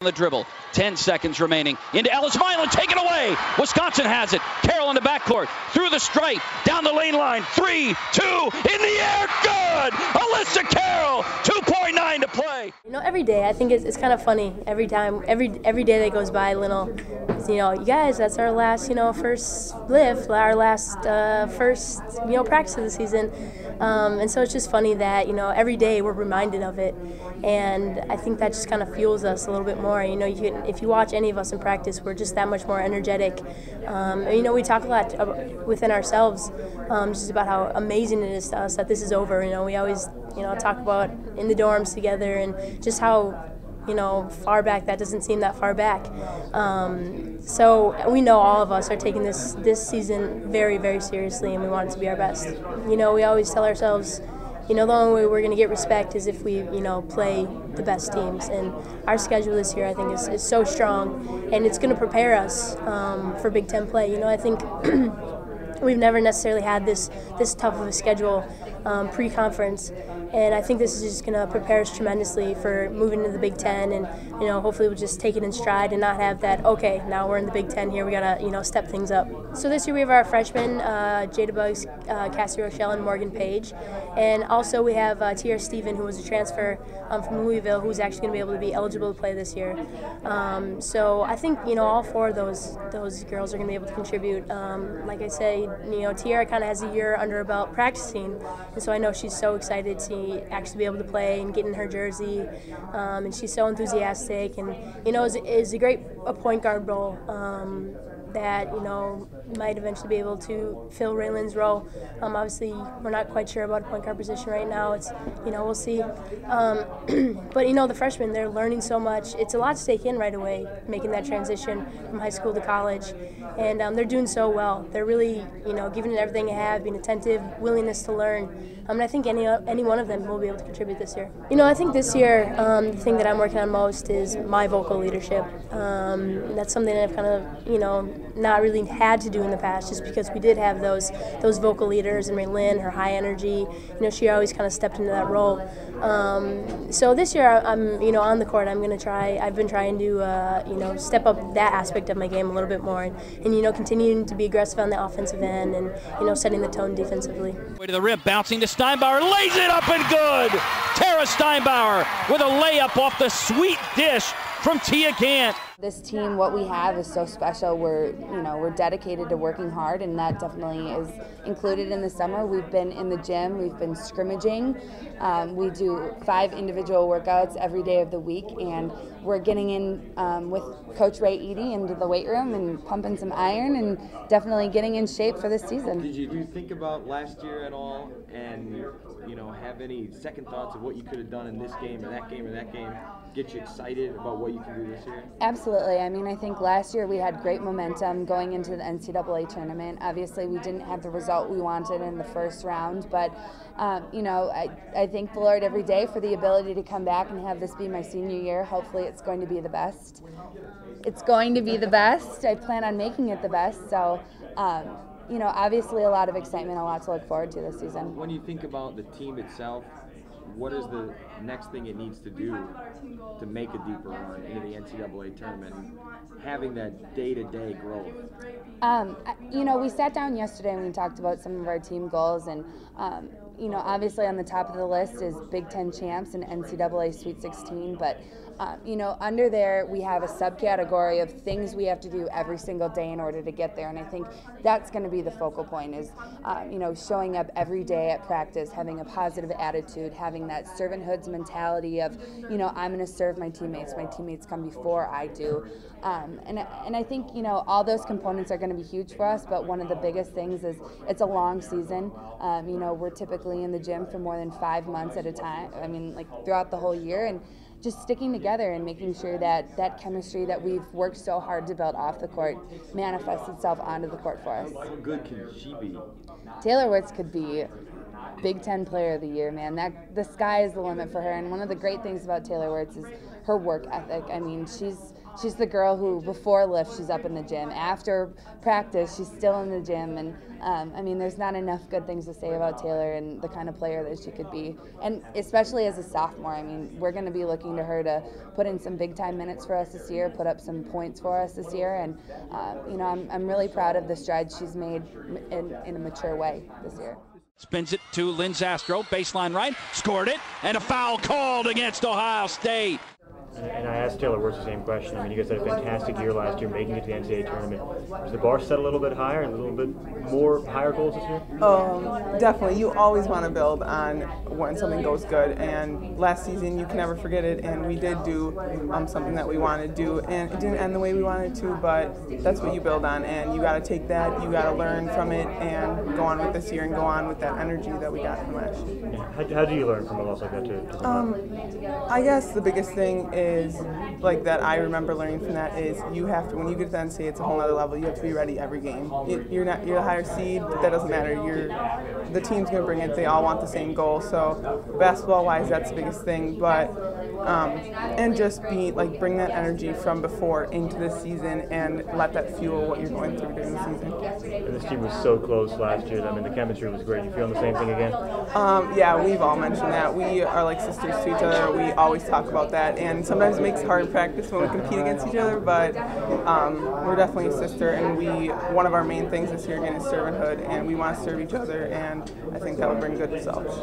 The dribble, 10 seconds remaining, into Ellis Milan, taken away. Wisconsin has it. Karel in the backcourt, through the stripe, down the lane line, 3, 2, in the air, good! Alyssa Karel, 2.9 to play. You know, every day, I think it's kind of funny. Every time, every day that goes by, Lin will, you guys, that's our last, first lift, our last first, practice of the season. And so it's just funny that, every day we're reminded of it. And I think that just kind of fuels us a little bit more. If you watch any of us in practice, we're just that much more energetic. We talk a lot within ourselves just about how amazing it is to us that this is over. We always, talk about in the dorms together and just how, far back that doesn't seem that far back. So we know all of us are taking this season very, very seriously, and we want it to be our best. We always tell ourselves, the only way we're going to get respect is if we, play the best teams. And our schedule this year, I think, is so strong, and it's going to prepare us for Big Ten play. I think we've never necessarily had this tough of a schedule pre-conference, and I think this is just going to prepare us tremendously for moving into the Big Ten, and hopefully we'll just take it in stride and not have that, okay, now we're in the Big Ten here, we got to step things up. So this year we have our freshmen, Jada Buggs, Cassie Rochelle, and Morgan Page, and also we have T.R. Stephen, who was a transfer from Louisville, who's actually going to be able to be eligible to play this year. So I think all four of those girls are going to be able to contribute. Like I say, Tiara kind of has a year under her belt practicing, and so I know she's so excited to actually be able to play and get in her jersey, and she's so enthusiastic, and is a great point guard role that might eventually be able to fill Raylan's role. Obviously, we're not quite sure about a point guard position right now. It's we'll see. But the freshmen, they're learning so much. It's a lot to take in right away, making that transition from high school to college, and they're doing so well. They're really giving it everything they have, being attentive, willingness to learn. And I think any one of them will be able to contribute this year. I think this year the thing that I'm working on most is my vocal leadership. That's something that I've kind of not really had to do in the past, just because we did have those vocal leaders, and Lin, her high energy, she always kind of stepped into that role. So this year I'm on the court, I've been trying to step up that aspect of my game a little bit more, and continuing to be aggressive on the offensive end, and setting the tone defensively. Way to the rip, bouncing to Steinbauer, lays it up and good! Tara Steinbauer with a layup off the sweet dish from Tia Gant. This team, what we have is so special. We're dedicated to working hard, and that definitely is included in the summer. We've been in the gym, we've been scrimmaging. We do 5 individual workouts every day of the week, and we're getting in with Coach Ray Eady into the weight room and pumping some iron, and definitely getting in shape for this season. Did you think about last year at all, and have any second thoughts of what you could have done in this game or that game or that game? Get you excited about what you can do this year? Absolutely. I think last year we had great momentum going into the NCAA tournament. Obviously, we didn't have the result we wanted in the first round, but I thank the Lord every day for the ability to come back and have this be my senior year. Hopefully, it's going to be the best. It's going to be the best. I plan on making it the best. So, obviously, a lot of excitement, a lot to look forward to this season. When you think about the team itself, what is the next thing it needs to do to make a deeper run into the NCAA tournament, having that day-to-day growth? We sat down yesterday and we talked about some of our team goals, and obviously on the top of the list is Big Ten champs and NCAA Sweet 16, but under there we have a subcategory of things we have to do every single day in order to get there, and I think that's going to be the focal point is, showing up every day at practice, having a positive attitude, having that servanthood mentality of, I'm going to serve my teammates come before I do, and I think, all those components are going to be huge for us, but one of the biggest things is it's a long season. We're typically in the gym for more than 5 months at a time, throughout the whole year, and just sticking together and making sure that that chemistry that we've worked so hard to build off the court manifests itself onto the court for us. How good can she be? Taylor Wirtz could be Big Ten Player of the Year, man. The sky is the limit for her, and one of the great things about Taylor Wirtz is her work ethic. She's she's the girl who before lift she's up in the gym, after practice she's still in the gym, and I mean, there's not enough good things to say about Taylor and the kind of player that she could be, and especially as a sophomore. I mean, we're going to be looking to her to put in some big time minutes for us this year, put up some points for us this year, and you know, I'm really proud of the strides she's made in a mature way this year. Spins it to Lin Zastrow, baseline right, scored it, and a foul called against Ohio State. And I asked Taylor Wirtz the same question. I mean, you guys had a fantastic year last year, making it to the NCAA tournament. Was the bar set a little bit higher, a little bit more higher goals this year? Definitely. You always want to build on when something goes good. And last season, you can never forget it. And we did do something that we wanted to do, and it didn't end the way we wanted to. But that's what you build on, and you got to take that. You got to learn from it and go on with this year and go on with that energy that we got from last year. Yeah. How do you learn from a loss like that to I guess the biggest thing is, like, that I remember learning from that is you have to, when you get to the NCAA, it's a whole other level. You have to be ready every game. You're a higher seed, that doesn't matter. The team's going to bring it. They all want the same goal. So basketball-wise, that's the biggest thing. But and just bring that energy from before into the season and let that fuel what you're going through during the season. And this team was so close last year. I mean, the chemistry was great. You feeling the same thing again? Yeah, we've all mentioned that. We are like sisters to each other. We always talk about that, and sometimes it makes it hard in practice when we compete against each other, but we're definitely a sister, and one of our main things this year again is servanthood, and we want to serve each other, and I think that will bring good results.